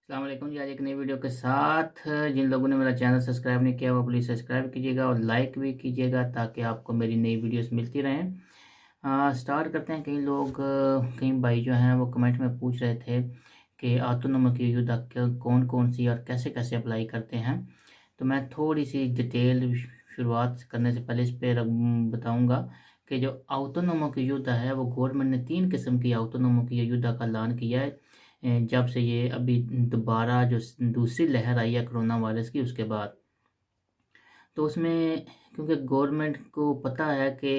अस्सलाम वालेकुम जी। आज एक नई वीडियो के साथ जिन लोगों ने मेरा चैनल सब्सक्राइब नहीं किया वो प्लीज़ सब्सक्राइब कीजिएगा और लाइक भी कीजिएगा ताकि आपको मेरी नई वीडियोस मिलती रहें। स्टार्ट करते हैं। कई लोग कई भाई जो हैं वो कमेंट में पूछ रहे थे कि ऑटोनोमस की युद्ध कौन कौन सी और कैसे कैसे अप्लाई करते हैं। तो मैं थोड़ी सी डिटेल शुरुआत करने से पहले इस पर बताऊँगा कि जो ऑटोनोमो की युद्ध है वो गवर्नमेंट ने 3 किस्म की ऑटोनोमो की युद्ध का ऐलान किया है। जब से ये अभी दोबारा जो दूसरी लहर आई है कोरोना वायरस की उसके बाद। तो उसमें क्योंकि गवर्नमेंट को पता है कि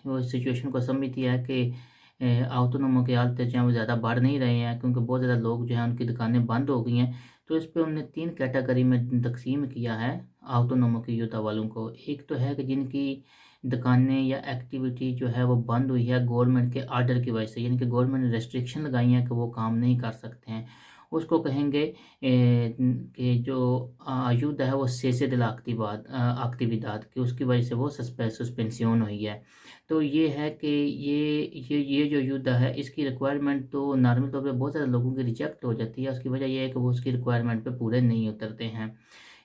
वो सिचुएशन को समझती है कि ऑटोनोमो के हालत जो हैं वो ज़्यादा बढ़ नहीं रहे हैं, क्योंकि बहुत ज़्यादा लोग जो हैं उनकी दुकानें बंद हो गई हैं। तो इस पे उन्होंने 3 कैटेगरी में तकसीम किया है ऑटोनोमो की युद्ध वालों को। एक तो है कि जिनकी दुकानें या एक्टिविटी जो है वो बंद हुई है गवर्नमेंट के ऑर्डर की वजह से, यानी कि गवर्नमेंट ने रेस्ट्रिक्शन लगाई हैं कि वो काम नहीं कर सकते हैं। उसको कहेंगे कि जो युद्ध है वो सेसे दिल एक्टिविदाद की उसकी वजह से वो सस्पेंशन हुई है। तो ये है कि ये जो युद्ध है इसकी रिक्वायरमेंट तो नॉर्मल तौर पे बहुत ज़्यादा लोगों की रिजेक्ट हो जाती है। उसकी वजह ये है कि वो उसकी रिक्वायरमेंट पे पूरे नहीं उतरते हैं।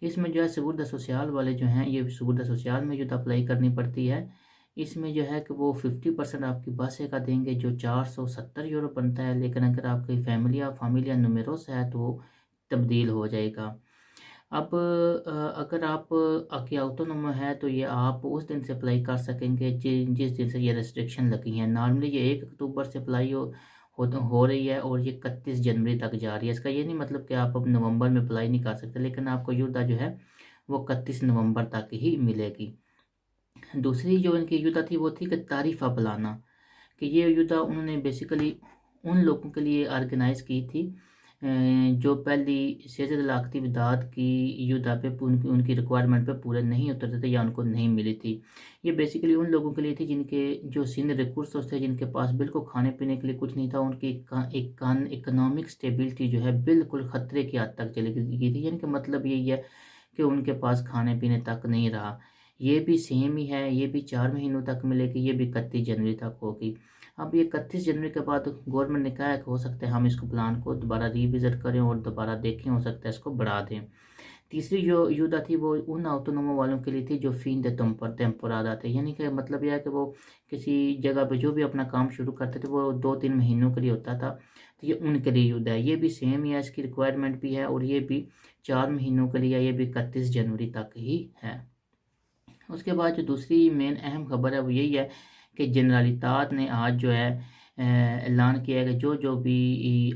इसमें जो है seguridad सोशल वाले जो हैं ये seguridad सोशल में जो अप्लाई करनी पड़ती है। इसमें जो है कि वो 50% आपकी बस का देंगे जो 470 यूरो बनता है, लेकिन अगर आपकी फैमिलिया नुमेरोस है तो वो तब्दील हो जाएगा। अब अगर आप की ऑटोनोमो है तो ये आप उस दिन से अप्लाई कर सकेंगे जिस दिन से ये रेस्ट्रिक्शन लगी हैं। नॉर्मली ये 1 अक्टूबर से अप्लाई हो रही है और ये 31 जनवरी तक जा रही है। इसका ये नहीं मतलब कि आप अब नवंबर में अप्लाई नहीं कर सकते, लेकिन आपको युद्ध जो है वो 31 नवंबर तक ही मिलेगी। दूसरी जो इनकी युद्ध थी वो थी कि तारीफ़ बुलाना, कि ये युद्ध उन्होंने बेसिकली उन लोगों के लिए ऑर्गेनाइज़ की थी जो पहली सैयद लाखती विदात की युद्ध पे उनकी रिक्वायरमेंट पे पूरे नहीं उतरते थे या उनको नहीं मिली थी। ये बेसिकली उन लोगों के लिए थी जिनके जो सीनियर रिसोर्स थे, जिनके पास बिल्कुल खाने पीने के लिए कुछ नहीं था। उनकी इकोनॉमिक स्टेबिलिटी जो है बिल्कुल ख़तरे की हद तक चली गई थी। यानी कि मतलब यही है कि उनके पास खाने पीने तक नहीं रहा। ये भी सेम ही है, ये भी 4 महीनों तक मिलेगी, ये भी 31 जनवरी तक होगी। अब ये 31 जनवरी के बाद गवर्नमेंट ने कहा है कि हो सकता है हम इसको प्लान को दोबारा रिविज़िट करें और दोबारा देखें, हो सकता है इसको बढ़ा दें। तीसरी जो युद्ध थी वो उन ऑटोनोमो वालों के लिए थी जो फ़िन दे टेम्पोरादा थे, यानी कि मतलब यह है कि वो किसी जगह पे जो भी अपना काम शुरू करते थे वो 2-3 महीनों के लिए होता था। तो ये उनके लिए युद्ध है। ये भी सेम ही है, इसकी रिक्वायरमेंट भी है और ये भी 4 महीनों के लिए, ये भी 31 जनवरी तक ही है। उसके बाद जो दूसरी मेन अहम खबर है वो यही है कि जनरलितात ने आज जो है ऐलान किया है कि जो भी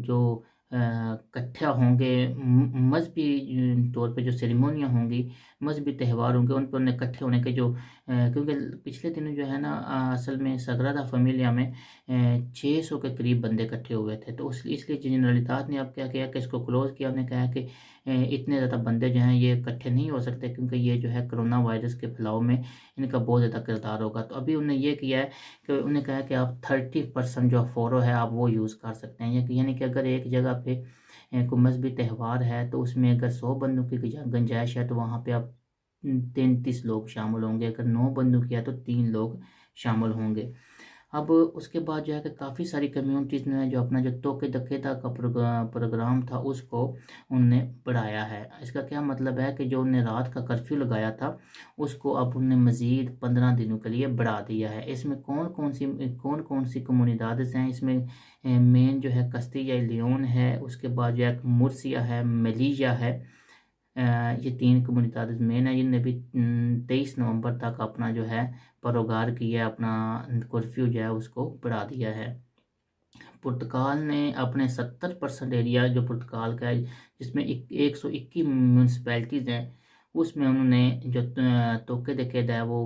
जो इकट्ठा होंगे मजहबी तौर पे जो सेरेमोनियाँ होंगी, मजहबी त्यौहार होंगे, उन पर उन्हें इकट्ठे होने के जो क्योंकि पिछले दिनों जो है ना असल में सग्रादा फैमिलिया में 600 के करीब बंदे इकट्ठे हुए थे। तो इसलिए जनरलितात ने अब क्या किया कि इसको क्लोज़ किया। उन्होंने कहा कि इतने ज़्यादा बंदे जो हैं ये इकट्ठे नहीं हो सकते, क्योंकि ये जो है कोरोना वायरस के फैलाव में इनका बहुत ज़्यादा किरदार होगा। तो अभी उन्होंने ये किया है कि उन्होंने कहा है कि आप 30% जो फ़ोरो है आप वो यूज़ कर सकते हैं। यानी कि अगर एक जगह पे कोई मजहबी त्यौहार है तो उसमें अगर 100 बंदों की गुंजाइश है तो वहाँ पे आप 33 लोग शामिल होंगे। अगर 9 बंदों की है तो 3 लोग शामिल होंगे। अब उसके बाद जो है कि काफ़ी सारी कम्युनिटीज़ ने जो अपना जो तोके दकेता का प्रोग्राम था उसको उनने बढ़ाया है। इसका क्या मतलब है कि जो उनने रात का कर्फ्यू लगाया था उसको अब उनने मज़ीद 15 दिनों के लिए बढ़ा दिया है। इसमें कौन कौन सी कम्युनिटीज़ हैं, इसमें मेन जो है कस्तिया लियोन है, उसके बाद जो है मुर्सिया है, मेलिया है। ये 3 कम्युनिटीज़ मेन है, जिनने भी 23 नवंबर तक अपना जो है परोगार किया, अपना कर्फ्यू जो है उसको बढ़ा दिया है। पुर्तगाल ने अपने 70% एरिया जो पुर्तगाल का है, जिसमें 121 म्यूनसिपैलिटीज़ हैं, उसमें उन्होंने जो तोके दे केदा है वो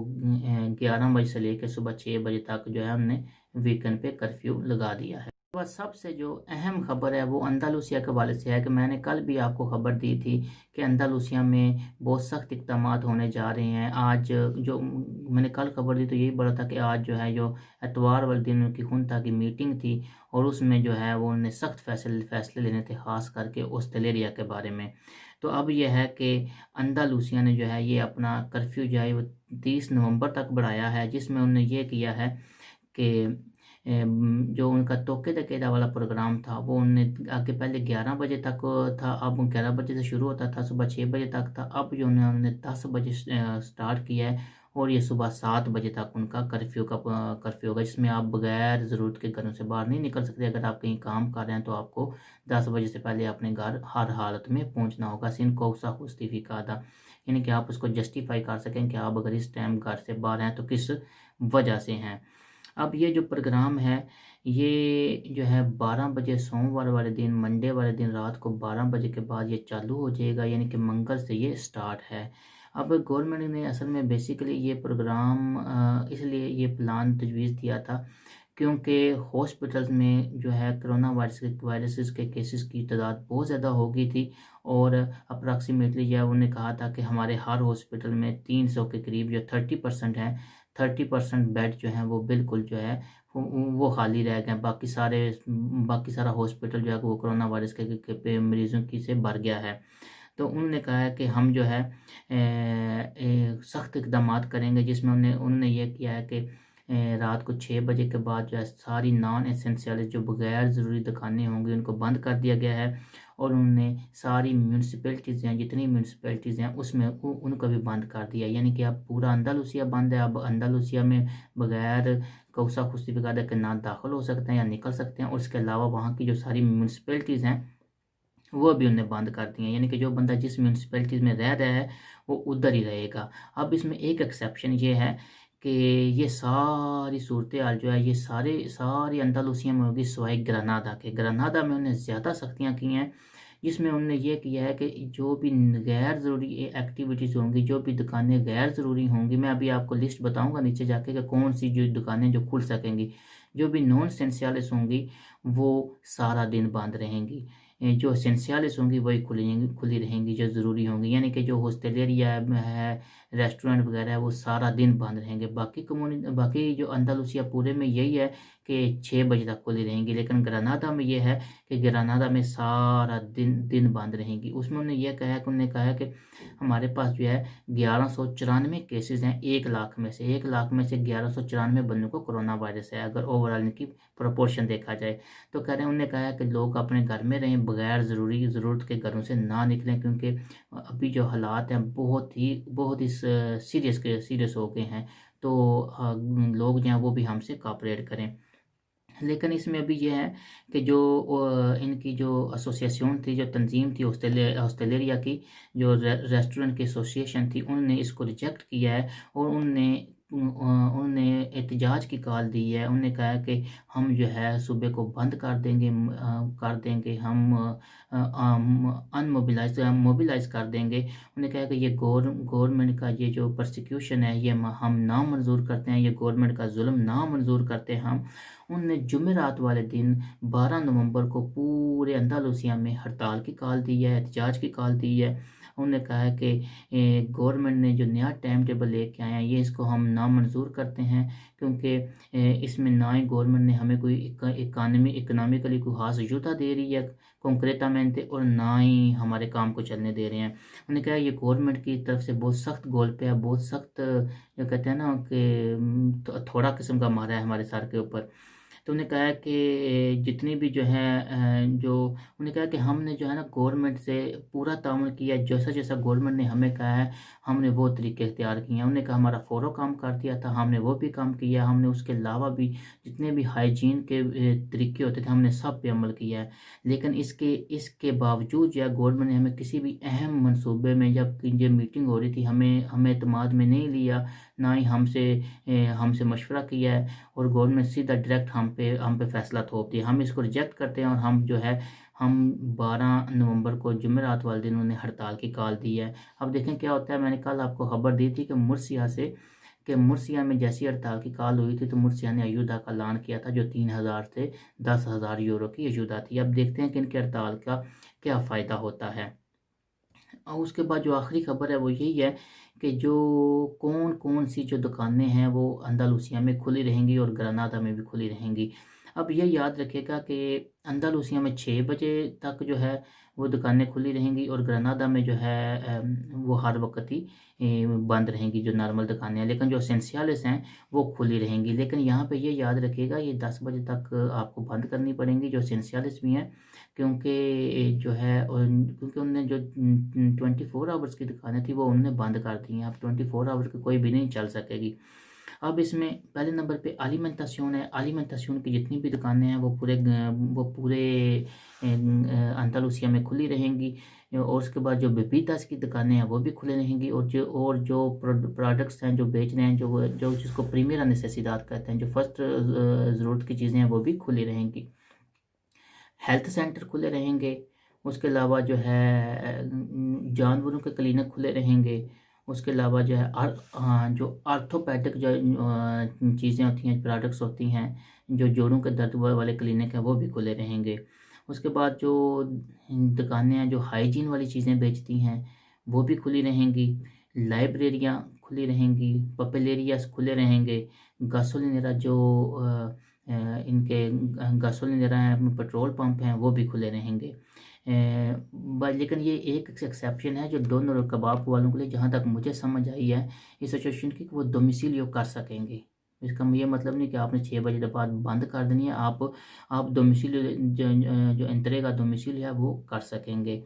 11 बजे से लेकर सुबह 6 बजे तक जो है उन्होंने वीकेंड पे कर्फ्यू लगा दिया है। वह सबसे जो अहम खबर है वो अंदालूसिया के हवाले से है कि मैंने कल भी आपको खबर दी थी कि अंदालूसिया में बहुत सख्त इक़दामात होने जा रहे हैं। आज जो मैंने कल खबर दी तो यही बोला था कि आज जो है जो एतवार वाले दिन उनकी खुंता की मीटिंग थी और उसमें जो है वो उन्हें सख्त फैसले लेने थे, ख़ास करके ऑस्ट्रेलिया के बारे में। तो अब यह है कि अंदालूसिया ने जो है ये अपना कर्फ्यू जो है वो 30 नवंबर तक बढ़ाया है, जिसमें उन्होंने ये किया है कि जो उनका तोके तकेदा वाला प्रोग्राम था वो उनने आगे पहले 11 बजे तक था, अब 11 बजे से शुरू होता था, सुबह 6 बजे तक था। अब जो उन्होंने 10 बजे स्टार्ट किया है और ये सुबह 7 बजे तक उनका कर्फ्यू होगा, जिसमें आप बगैर ज़रूरत के घरों से बाहर नहीं निकल सकते। अगर आप कहीं काम कर रहे हैं तो आपको 10 बजे से पहले अपने घर हर हालत में पहुंचना होगा। सिन कौसा जुस्टिफिकादा, यानी कि आप उसको जस्टिफाई कर सकें कि आप अगर इस टाइम घर से बाहर हैं तो किस वजह से हैं। अब ये जो प्रोग्राम है ये जो है 12 बजे सोमवार वाले दिन, मंडे वाले दिन रात को 12 बजे के बाद ये चालू हो जाएगा, यानी कि मंगल से ये स्टार्ट है। अब गवर्नमेंट ने असल में बेसिकली ये प्रोग्राम इसलिए ये प्लान तजवीज़ दिया था क्योंकि हॉस्पिटल्स में जो है कोरोना वायरसेस के केसेस की तादाद बहुत ज़्यादा हो गई थी और अप्रॉक्सीमेटली जो है उन्होंने कहा था कि हमारे हर हॉस्पिटल में 300 के करीब जो 30% है, 30% बेड जो है वो बिल्कुल जो है वो खाली रह गए। बाकी सारा हॉस्पिटल जो है वो कोरोना वायरस के मरीज़ों की से भर गया है। तो उन्होंने कहा है कि हम जो है सख्त इकदाम करेंगे, जिसमें उन्होंने ये किया है कि रात को 6 बजे के बाद जो है सारी नॉन एसेंशियल जो बगैर ज़रूरी दुकानें होंगी उनको बंद कर दिया गया है। और उन्होंने सारी म्यूनसिपैलिटीज़ हैं, जितनी म्यूनसिपैलिटीज़ हैं उसमें उनको भी बंद कर दिया, यानी कि अब पूरा अंदालूसिया बंद है। अब अंदालूसिया में बगैर कौसा जुस्टिफिकादा के ना दाखिल हो सकते हैं या निकल सकते हैं, और इसके अलावा वहाँ की जो सारी म्यूनसिपैलिटीज़ हैं वो भी उन्हें बंद कर दी हैं, यानी कि जो बंदा जिस म्यूनसिपैलिटीज़ में रह रहा है वो उधर ही रहेगा। अब इसमें एक एक्सेप्शन ये है कि ये सारी सूरत हाल जो है ये सारी अंदालूसिया में होगी सिवाय ग्रनादा के। ग्रनादा में उन्हें ज़्यादा सख्तियाँ की हैं, जिसमें उन्होंने ये किया है कि जो भी गैर ज़रूरी एक्टिविटीज़ होंगी, जो भी दुकानें गैर ज़रूरी होंगी, मैं अभी आपको लिस्ट बताऊंगा नीचे जाके कि कौन सी जो दुकानें जो खुल सकेंगी। जो भी नॉन एसेंशियल्स होंगी वो सारा दिन बंद रहेंगी, जो एसेंशियल्स होंगी वही खुली रहेंगी जो ज़रूरी होंगी, यानी कि जो हॉस्टलेरिया है, रेस्टोरेंट वगैरह है, वो सारा दिन बंद रहेंगे। बाकी जो अंदालूसिया पूरे में यही है कि 6 बजे तक खुली रहेंगी, लेकिन ग्रानादा में ये है कि ग्रानादा में सारा दिन बंद रहेंगी। उसमें उन्होंने कहा है कि हमारे पास जो है 1194 केसेस हैं 1 लाख में से। 1 लाख में से 1194 बंदों को कोरोना वायरस है, अगर ओवरऑल इनकी प्रोपोर्शन देखा जाए। तो कह रहे हैं, उन्होंने कहा है कि लोग अपने घर में रहें, बगैर ज़रूरत के घरों से ना निकलें, क्योंकि अभी जो हालात हैं बहुत ही सीरियस हो गए हैं। तो लोग जो हैं वो भी हमसे कोऑपरेट करें। लेकिन इसमें अभी ये है कि जो इनकी जो एसोसिएशन थी, जो तंजीम थी ऑस्ट्रेलिया की, जो रेस्टोरेंट की एसोसिएशन थी, उन्होंने इसको रिजेक्ट किया है और उन्होंने एहतजाज की कॉल दी है। उन्होंने कहा है कि हम जो है सूबे को बंद कर देंगे, हम मोबिलाइज कर देंगे। उन्होंने कहा कि ये गवर्नमेंट का ये जो प्रोसिक्यूशन है ये हम ना मंजूर करते हैं, ये गवर्नमेंट का जुल्म ना मंजूर करते हैं हम। उनने जुमेरात वाले दिन 12 नवंबर को पूरे अंदालूसिया में हड़ताल की कॉल दी है, एहतजाज की कॉल दी है। उन्होंने कहा है कि गवर्नमेंट ने जो नया टाइम टेबल लेके आया है ये इसको हम नामंजूर करते हैं, क्योंकि इसमें ना ही गवर्नमेंट ने हमें कोई इकनॉमिकली कोई खास सुविधा दे रही है कंक्रेटामेंट, और ना ही हमारे काम को चलने दे रहे हैं। उन्होंने कहा ये गवर्नमेंट की तरफ से बहुत सख्त गोल पे है, बहुत सख्त जो कहते हैं ना कि थोड़ा किस्म का मारा है हमारे सर के ऊपर। तो उन्होंने कहा कि जितनी भी जो है उन्होंने कहा कि हमने जो है ना गवर्नमेंट से पूरा ताउन किया, जैसा जैसा गवर्नमेंट ने हमें कहा है हमने वो तरीके इख्तियार किए हैं। उन्होंने कहा हमारा फ़ौरन काम कर दिया था, हमने वो भी काम किया, हमने उसके अलावा भी जितने भी हाइजीन के तरीके होते थे हमने सब पे अमल किया है। लेकिन इसके बावजूद जो है गवर्नमेंट ने हमें किसी भी अहम मनसूबे में, जब ये मीटिंग हो रही थी, हमें एतमाद में नहीं लिया, ना ही हमसे मशवरा किया है, और गवर्नमेंट सीधा डायरेक्ट हम पे फैसला थोप दिया। हम इसको रिजेक्ट करते हैं और हम 12 नवंबर को जुमेरात वाले दिन उन्होंने हड़ताल की कॉल दी है। अब देखें क्या होता है। मैंने कल आपको खबर दी थी कि मुर्सिया में जैसी हड़ताल की कॉल हुई थी तो मुर्सिया ने अयूदा का ऐलान किया था, जो 3,000 से 10,000 यूरो की अयूदा थी। अब देखते हैं कि इनकी हड़ताल का क्या फ़ायदा होता है। और उसके बाद जो आखिरी खबर है वो यही है कि जो कौन कौन सी जो दुकानें हैं वो अंदालूसिया में खुली रहेंगी और ग्रानादा में भी खुली रहेंगी। अब ये याद रखिएगा कि अंदालूसिया में 6 बजे तक जो है वो दुकानें खुली रहेंगी और ग्रनादा में जो है वो हर वक्त ही बंद रहेंगी जो नॉर्मल दुकानें हैं, लेकिन जो एसेंशियल्स हैं वो खुली रहेंगी। लेकिन यहाँ पे ये याद रखिएगा ये 10 बजे तक आपको बंद करनी पड़ेंगी जो एसेंशियल्स भी हैं, क्योंकि जो है क्योंकि उनने जो 24 आवर्स की दुकानें थी वो उन्होंने बंद कर दी हैं। अब 24 आवर्स की कोई भी नहीं चल सकेगी। अब इसमें पहले नंबर पे अलीमेंटासियोन है। अलीमेंटासियोन की जितनी भी दुकानें हैं वो पूरे अंदालूसिया में खुली रहेंगी, और उसके बाद जो बेबीतास की दुकानें हैं वो भी खुले रहेंगी, और जो प्रोडक्ट्स हैं जो बेच रहे हैं, जो जिसको प्रीमियर नेसेसिटात कहते हैं, जो फर्स्ट ज़रूरत की चीज़ें हैं वो भी खुली रहेंगी। हेल्थ सेंटर खुले रहेंगे। उसके अलावा जो है जानवरों के क्लिनिक खुले रहेंगे। उसके अलावा जो है जो आर्थोपैडिक जो चीज़ें होती हैं, प्रोडक्ट्स होती हैं, जो जोड़ों के दर्द वाले क्लिनिक हैं वो भी खुले रहेंगे। उसके बाद जो दुकानें हैं जो हाइजीन वाली चीज़ें बेचती हैं वो भी खुली रहेंगी। लाइब्रेरियाँ खुली रहेंगी। पपेलेरियास खुले रहेंगे। गासोलिनेरा जो इनके गासोलिनेरा हैं, पेट्रोल पंप हैं, वो भी खुले रहेंगे। लेकिन ये एक एक्सेप्शन है जो डोनर और कबाब वालों के लिए, जहाँ तक मुझे समझ आई है इस सिचुएशन की, कि वो डोमिसिलियो कर सकेंगे। इसका ये मतलब नहीं कि आपने 6 बजे के बाद बंद कर देनी है। आप डोमिसिलियो जो एंट्री का डोमिसिलियो है वो कर सकेंगे।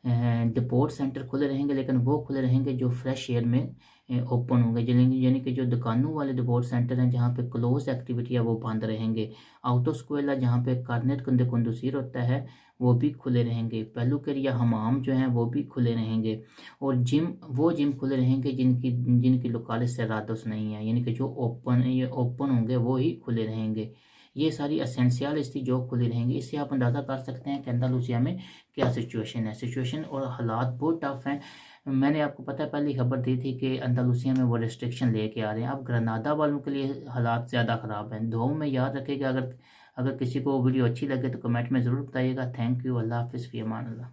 डिपोर्ट सेंटर खुले रहेंगे, लेकिन वो खुले रहेंगे जो फ्रेश एयर में ओपन होंगे, यानी कि जो दुकानों वाले डिपोर्ट सेंटर हैं जहाँ पे क्लोज एक्टिविटी है वो बंद रहेंगे। आउटो स्क्वेला जहाँ पे कार्नेट कंदुसीर होता है वो भी खुले रहेंगे। पेलुकेर या हमाम जो हैं वो भी खुले रहेंगे। और जिम खुले रहेंगे जिनकी लोकालिस सेरादोस नहीं है, यानी कि जो ओपन होंगे वो ही खुले रहेंगे। ये सारी एसेंशियल्स थी जो खुली रहेंगी। इससे आप अंदाज़ा कर सकते हैं कि अंदालूसिया में क्या सिचुएशन है। सिचुएशन और हालात बहुत टफ हैं। मैंने आपको पता है पहली खबर दी थी कि अंदालूसिया में वो रिस्ट्रिक्शन लेके आ रहे हैं। अब ग्रनादा वालों के लिए हालात ज़्यादा ख़राब हैं। दुआओं में याद रखिएगा। अगर किसी को वीडियो अच्छी लगे तो कमेंट में ज़रूर बताइएगा। Thank you. अल्लाह हाफ़िज़। फ़ी अमान अल्लाह।